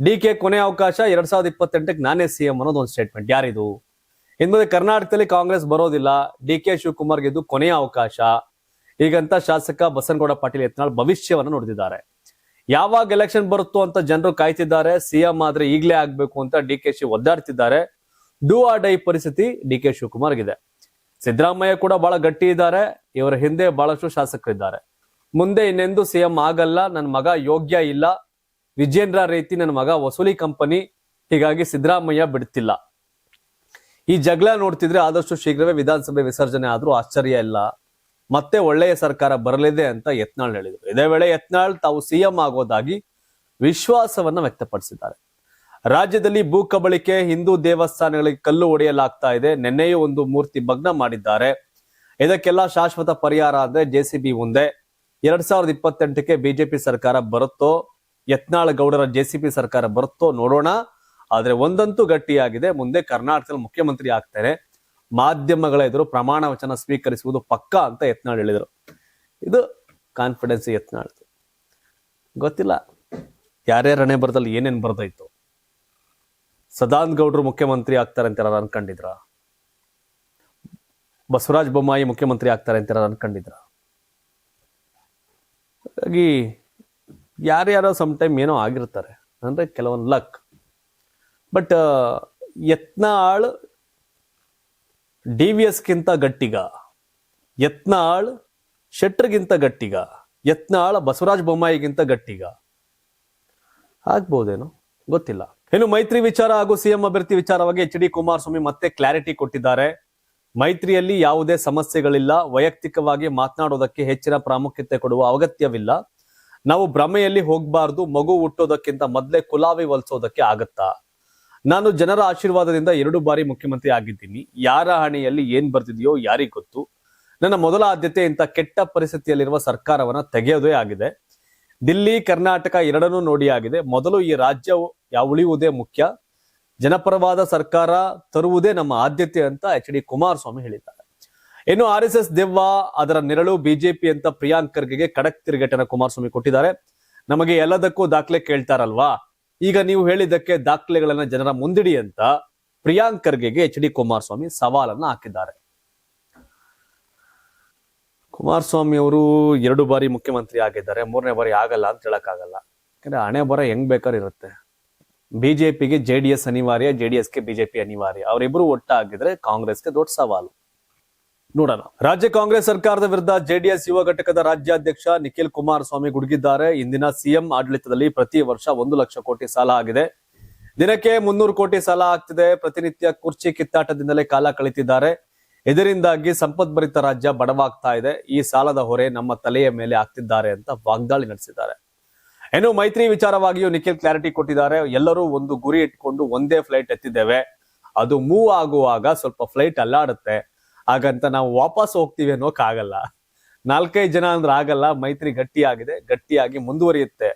DK ಕೊನೆ ಅವಕಾಶ 2028ಕ್ಕೆ ನಾನೇ ಸಿಎಂ ಅನ್ನೋದು ಒಂದು ಸ್ಟೇಟ್ಮೆಂಟ್. ಯಾರಿದು? ಇನ್ಮುಂದೆ ಕರ್ನಾಟಕದಲ್ಲಿ ಕಾಂಗ್ರೆಸ್ ಬರೋದಿಲ್ಲ, ಡಿಕೆ ಶಿವಕುಮಾರ್ಗೆ ಇದು ಕೊನೆಯ ಅವಕಾಶ. ಈಗಂತ ಶಾಸಕ ಬಸನಗೌಡ ಪಾಟೀಲ್ ಯತ್ನಾಳ್ ಭವಿಷ್ಯವನ್ನು ನೋಡ್ತಿದ್ದಾರೆ. ಯಾವಾಗ ಎಲೆಕ್ಷನ್ ಬರುತ್ತೋ ಅಂತ ಜನರು ಕಾಯ್ತಿದ್ದಾರೆ. ಸಿಎಂ ಆದ್ರೆ ಈಗಲೇ ಆಗ್ಬೇಕು ಅಂತ ಡಿಕೆ ಶಿ ಒದ್ದಾಡ್ತಿದ್ದಾರೆ. ಡೂ ಆರ್ ಡೈ ಪರಿಸ್ಥಿತಿ ಡಿಕೆ ಶಿವಕುಮಾರ್ಗಿದೆ. ಸಿದ್ದರಾಮಯ್ಯ ಕೂಡ ಬಹಳ ಗಟ್ಟಿ ಇದ್ದಾರೆ. ಇವರ ಹಿಂದೆ ಬಹಳಷ್ಟು ಶಾಸಕರಿದ್ದಾರೆ. ಮುಂದೆ ಇನ್ನೆಂದು ಸಿಎಂ ಆಗಲ್ಲ, ನನ್ನ ಮಗ ಯೋಗ್ಯ ಇಲ್ಲ, ವಿಜೇಂದ್ರ ರೀತಿ ನನ್ನ ಮಗ ವಸೂಲಿ ಕಂಪನಿ, ಹೀಗಾಗಿ ಸಿದ್ದರಾಮಯ್ಯ ಬಿಡ್ತಿಲ್ಲ. ಈ ಜಗಳ ನೋಡ್ತಿದ್ರೆ ಆದಷ್ಟು ಶೀಘ್ರವೇ ವಿಧಾನಸಭೆ ವಿಸರ್ಜನೆ ಆದ್ರೂ ಆಶ್ಚರ್ಯ ಇಲ್ಲ. ಮತ್ತೆ ಒಳ್ಳೆಯ ಸರ್ಕಾರ ಬರಲಿದೆ ಅಂತ ಯತ್ನಾಳ್ ಹೇಳಿದರು. ಇದೇ ವೇಳೆ ಯತ್ನಾಳ್ ತಾವು ಸಿಎಂ ಆಗೋದಾಗಿ ವಿಶ್ವಾಸವನ್ನ ವ್ಯಕ್ತಪಡಿಸಿದ್ದಾರೆ. ರಾಜ್ಯದಲ್ಲಿ ಭೂ ಕಬಳಿಕೆ, ಹಿಂದೂ ದೇವಸ್ಥಾನಗಳಿಗೆ ಕಲ್ಲು ಹೊಡೆಯಲಾಗ್ತಾ ಇದೆ. ನಿನ್ನೆಯೂ ಒಂದು ಮೂರ್ತಿ ಭಗ್ನ ಮಾಡಿದ್ದಾರೆ. ಇದಕ್ಕೆಲ್ಲ ಶಾಶ್ವತ ಪರಿಹಾರ ಅಂದ್ರೆ ಜೆಸಿಬಿ ಮುಂದೆ. 2028ಕ್ಕೆ ಬಿಜೆಪಿ ಸರ್ಕಾರ ಬರುತ್ತೋ, ಯತ್ನಾಳ್ ಗೌಡರ ಜೆಸಿಬಿ ಸರ್ಕಾರ ಬರುತ್ತೋ ನೋಡೋಣ. ಆದ್ರೆ ಒಂದಂತೂ ಗಟ್ಟಿಯಾಗಿದೆ, ಮುಂದೆ ಕರ್ನಾಟಕದಲ್ಲಿ ಮುಖ್ಯಮಂತ್ರಿ ಆಗ್ತಾರೆ. ಮಾಧ್ಯಮಗಳ ಎದುರು ಪ್ರಮಾಣ ವಚನ ಸ್ವೀಕರಿಸುವುದು ಪಕ್ಕಾ ಅಂತ ಯತ್ನಾಳ್ ಹೇಳಿದರು. ಇದು ಕಾನ್ಫಿಡೆನ್ಸ್ ಯತ್ನಾಳ್. ಗೊತ್ತಿಲ್ಲ ಯಾರ್ಯಾರ ಹಣೆ ಬರದಲ್ಲಿ ಏನೇನ್ ಬರ್ದಾಯ್ತು. ಸದಾನಂದ ಗೌಡರು ಮುಖ್ಯಮಂತ್ರಿ ಆಗ್ತಾರೆ ಅಂತ ಯಾರು ಅನ್ಕೊಂಡಿದ್ರ? ಬಸವರಾಜ ಬೊಮ್ಮಾಯಿ ಮುಖ್ಯಮಂತ್ರಿ ಆಗ್ತಾರೆ ಅಂತ ಯಾರು ಅನ್ಕೊಂಡಿದ್ರ? ಹಾಗಾಗಿ ಯಾರ್ಯಾರೋ ಸಮ್ ಟೈಮ್ ಏನೋ ಆಗಿರ್ತಾರೆ, ಅಂದ್ರೆ ಕೆಲವೊಂದು ಲಕ್. ಬಟ್ ಯತ್ನಾಳ್ ಡಿವಿಎಸ್ಗಿಂತ ಗಟ್ಟಿಗ, ಯತ್ನಾಳ್ ಶೆಟ್ಟರ್ಗಿಂತ ಗಟ್ಟಿಗ, ಯತ್ನಾಳ್ ಬಸವರಾಜ ಬೊಮ್ಮಾಯಿಗಿಂತ ಗಟ್ಟಿಗ ಆಗ್ಬಹುದೇನೋ, ಗೊತ್ತಿಲ್ಲ. ಇನ್ನು ಮೈತ್ರಿ ವಿಚಾರ ಹಾಗೂ ಸಿಎಂ ಅಭ್ಯರ್ಥಿ ವಿಚಾರವಾಗಿ ಎಚ್ ಡಿ ಕುಮಾರಸ್ವಾಮಿ ಮತ್ತೆ ಕ್ಲಾರಿಟಿ ಕೊಟ್ಟಿದ್ದಾರೆ. ಮೈತ್ರಿಯಲ್ಲಿ ಯಾವುದೇ ಸಮಸ್ಯೆಗಳಿಲ್ಲ, ವೈಯಕ್ತಿಕವಾಗಿ ಮಾತನಾಡೋದಕ್ಕೆ ಹೆಚ್ಚಿನ ಪ್ರಾಮುಖ್ಯತೆ ಕೊಡುವ ಅಗತ್ಯವಿಲ್ಲ. ನಾವು ಭ್ರಮೆಯಲ್ಲಿ ಹೋಗಬಾರ್ದು. ಮಗು ಹುಟ್ಟೋದಕ್ಕಿಂತ ಮೊದಲೇ ಕುಲಾವಿ ಹೊಲಿಸೋದಕ್ಕೆ ಆಗತ್ತಾ? ನಾನು ಜನರ ಆಶೀರ್ವಾದದಿಂದ 2 ಬಾರಿ ಮುಖ್ಯಮಂತ್ರಿ ಆಗಿದ್ದೀನಿ. ಯಾರ ಹಣೆಯಲ್ಲಿ ಏನ್ ಬರ್ತಿದೆಯೋ ಯಾರಿಗ್ ಗೊತ್ತು. ನನ್ನ ಮೊದಲ ಆದ್ಯತೆ ಇಂಥ ಕೆಟ್ಟ ಪರಿಸ್ಥಿತಿಯಲ್ಲಿರುವ ಸರ್ಕಾರವನ್ನ ತೆಗೆಯೋದೇ ಆಗಿದೆ. ದಿಲ್ಲಿ ಕರ್ನಾಟಕ ಎರಡನ್ನೂ ನೋಡಿ ಆಗಿದೆ. ಮೊದಲು ಈ ರಾಜ್ಯ ಉಳಿಯುವುದೇ ಮುಖ್ಯ. ಜನಪರವಾದ ಸರ್ಕಾರ ತರುವುದೇ ನಮ್ಮ ಆದ್ಯತೆ ಅಂತ ಎಚ್ ಡಿ ಕುಮಾರಸ್ವಾಮಿ ಹೇಳಿದ್ದಾರೆ. ಇನ್ನು RSS ದೆವ್ವ, ಅದರ ನೆರಳು ಬಿಜೆಪಿ ಅಂತ ಪ್ರಿಯಾಂಕ್ ಖರ್ಗೆಗೆ ಖಡಕ್ ತಿರುಗೇಟನ್ನ ಕುಮಾರಸ್ವಾಮಿ ಕೊಟ್ಟಿದ್ದಾರೆ. ನಮಗೆ ಎಲ್ಲದಕ್ಕೂ ದಾಖಲೆ ಕೇಳ್ತಾರಲ್ವಾ, ಈಗ ನೀವು ಹೇಳಿದ್ದಕ್ಕೆ ದಾಖಲೆಗಳನ್ನ ಜನರ ಮುಂದಿಡಿ ಅಂತ ಪ್ರಿಯಾಂಕ್ ಖರ್ಗೆಗೆ ಎಚ್ ಡಿ ಕುಮಾರಸ್ವಾಮಿ ಸವಾಲನ್ನ ಹಾಕಿದ್ದಾರೆ. ಕುಮಾರಸ್ವಾಮಿ ಅವರು 2 ಬಾರಿ ಮುಖ್ಯಮಂತ್ರಿ ಆಗಿದ್ದಾರೆ, 3ನೇ ಬಾರಿ ಆಗಲ್ಲ ಅಂತ ಹೇಳಕ್ಕಾಗಲ್ಲ. ಯಾಕಂದ್ರೆ ಹಣೆ ಬರ ಹೆಂಗ್ ಬೇಕಾದ್ರೆ ಇರುತ್ತೆ. ಬಿಜೆಪಿಗೆ JDS ಅನಿವಾರ್ಯ, JDSಗೆ ಬಿಜೆಪಿ ಅನಿವಾರ್ಯ. ಅವರಿಬ್ರು ಒಟ್ಟಾಗಿದ್ರೆ ಕಾಂಗ್ರೆಸ್ಗೆ ದೊಡ್ಡ ಸವಾಲು. ನೋಡೋಣ. ರಾಜ್ಯ ಕಾಂಗ್ರೆಸ್ ಸರ್ಕಾರದ ವಿರುದ್ಧ JDS ಯುವ ಘಟಕದ ರಾಜ್ಯಾಧ್ಯಕ್ಷ ನಿಖಿಲ್ ಕುಮಾರಸ್ವಾಮಿ ಗುಡುಗಿದ್ದಾರೆ. ಇಂದಿನ ಸಿಎಂ ಆಡಳಿತದಲ್ಲಿ ಪ್ರತಿ ವರ್ಷ 1 ಲಕ್ಷ ಕೋಟಿ ಸಾಲ ಆಗಿದೆ. ದಿನಕ್ಕೆ 300 ಕೋಟಿ ಸಾಲ ಆಗ್ತಿದೆ. ಪ್ರತಿನಿತ್ಯ ಕುರ್ಚಿ ಕಿತ್ತಾಟದಿಂದಲೇ ಕಾಲ ಕಳೀತಿದ್ದಾರೆ. ಇದರಿಂದಾಗಿ ಸಂಪದ್ಭರಿತ ರಾಜ್ಯ ಬಡವಾಗ್ತಾ ಇದೆ. ಈ ಸಾಲದ ಹೊರೆ ನಮ್ಮ ತಲೆಯ ಮೇಲೆ ಆಗ್ತಿದ್ದಾರೆ ಅಂತ ವಾಗ್ದಾಳಿ ನಡೆಸಿದ್ದಾರೆ. ಇನ್ನು ಮೈತ್ರಿ ವಿಚಾರವಾಗಿಯೂ ನಿಖಿಲ್ ಕ್ಲಾರಿಟಿ ಕೊಟ್ಟಿದ್ದಾರೆ. ಎಲ್ಲರೂ ಒಂದು ಗುರಿ ಇಟ್ಕೊಂಡು ಒಂದೇ ಫ್ಲೈಟ್ ಎತ್ತಿದ್ದೇವೆ. ಅದು ಮೂವ್ ಆಗುವಾಗ ಸ್ವಲ್ಪ ಫ್ಲೈಟ್ ಅಲ್ಲಾಡುತ್ತೆ. ಹಾಗಂತ ನಾವು ವಾಪಸ್ ಹೋಗ್ತೀವಿ ಅನ್ನೋಕ್ಕಾಗಲ್ಲ. 4-5 ಜನ ಅಂದ್ರೆ ಆಗಲ್ಲ. ಮೈತ್ರಿ ಗಟ್ಟಿಯಾಗಿದೆ, ಗಟ್ಟಿಯಾಗಿ ಮುಂದುವರಿಯುತ್ತೆ.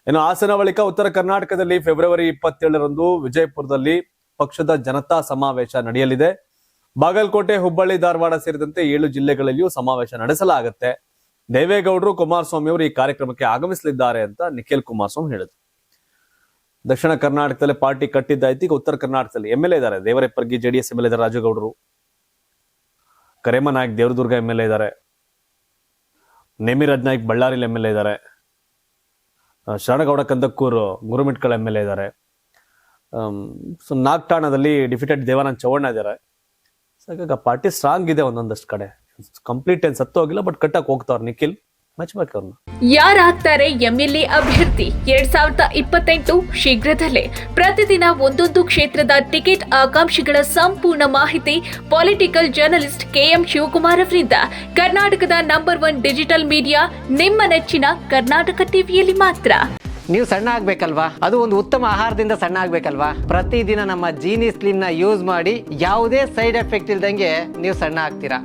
ಇನ್ನು ಹಾಸನ ಬಳಿಕ ಉತ್ತರ ಕರ್ನಾಟಕದಲ್ಲಿ ಫೆಬ್ರವರಿ 27ರಂದು ವಿಜಯಪುರದಲ್ಲಿ ಪಕ್ಷದ ಜನತಾ ಸಮಾವೇಶ ನಡೆಯಲಿದೆ. ಬಾಗಲಕೋಟೆ, ಹುಬ್ಬಳ್ಳಿ, ಧಾರವಾಡ ಸೇರಿದಂತೆ 7 ಜಿಲ್ಲೆಗಳಲ್ಲಿಯೂ ಸಮಾವೇಶ ನಡೆಸಲಾಗುತ್ತೆ. ದೇವೇಗೌಡರು, ಕುಮಾರಸ್ವಾಮಿ ಅವರು ಈ ಕಾರ್ಯಕ್ರಮಕ್ಕೆ ಆಗಮಿಸಲಿದ್ದಾರೆ ಅಂತ ನಿಖಿಲ್ ಕುಮಾರಸ್ವಾಮಿ ಹೇಳಿದರು. ದಕ್ಷಿಣ ಕರ್ನಾಟಕದಲ್ಲಿ ಪಾರ್ಟಿ ಕಟ್ಟಿದ್ದಾಯ್ತು. ಈಗ ಉತ್ತರ ಕರ್ನಾಟಕದಲ್ಲಿ MLA ಇದ್ದಾರೆ. ದೇವರಪ್ಪರ್ಗಿ JDS MLA ಇದ್ದಾರೆ, ರಾಜುಗೌಡರು. ಕರೇಮ ನಾಯಕ್ ದೇವರದುರ್ಗ MLA ಇದ್ದಾರೆ. ನೇಮಿರಾಜ್ ನಾಯ್ಕ್ ಬಳ್ಳಾರಿಲಿ MLA ಇದ್ದಾರೆ. ಶರಣಗೌಡ ಕಂದಕ್ಕೂರು ಗುರುಮಿಟ್ಕಲ್ MLA ಇದ್ದಾರೆ. ನಾಗ್ಠಾಣದಲ್ಲಿ ಡಿಫಿಟೆಡ್ ದೇವಾನಂದ್ ಚೌವಣ್ಣ ಇದ್ದಾರೆ. ಹಾಗಾಗಿ ಪಾರ್ಟಿ ಸ್ಟ್ರಾಂಗ್ ಇದೆ. ಒಂದೊಂದಷ್ಟು ಕಡೆ ಕಂಪ್ಲೀಟ್ ಏನ್ ಸತ್ತು ಹೋಗಿಲ್ಲ, ಬಟ್ ಕಟ್ಟಕ್ ಹೋಗ್ತಾವ್ರ ನಿಖಿಲ್. ಮೆಚ್ಚಬೇಕು ಅವ್ರನ್ನ. ಯಾರಾಗ್ತಾರೆ MLA ಅಭ್ಯರ್ಥಿ 2028 ಶೀಘ್ರದಲ್ಲೇ. ಪ್ರತಿದಿನ ಒಂದೊಂದು ಕ್ಷೇತ್ರದ ಟಿಕೆಟ್ ಆಕಾಂಕ್ಷಿಗಳ ಸಂಪೂರ್ಣ ಮಾಹಿತಿ ಪೊಲಿಟಿಕಲ್ ಜರ್ನಲಿಸ್ಟ್ KM ಶಿವಕುಮಾರ್ ಅವರಿಂದ. ಕರ್ನಾಟಕದ ನಂಬರ್ 1 ಡಿಜಿಟಲ್ ಮೀಡಿಯಾ ನಿಮ್ಮ ನೆಚ್ಚಿನ ಕರ್ನಾಟಕ ಟಿವಿಯಲ್ಲಿ ಮಾತ್ರ. ನೀವು ಸಣ್ಣ ಆಗ್ಬೇಕಲ್ವಾ? ಅದು ಒಂದು ಉತ್ತಮ ಆಹಾರದಿಂದ ಸಣ್ಣ ಆಗ್ಬೇಕಲ್ವಾ? ಪ್ರತಿದಿನ ನಮ್ಮ ಜೀನಿ ಸ್ಲಿಮ್ ನ ಯೂಸ್ ಮಾಡಿ ಯಾವುದೇ ಸೈಡ್ ಎಫೆಕ್ಟ್ ಇಲ್ದಂಗೆ ನೀವು ಸಣ್ಣ ಆಗ್ತೀರಾ.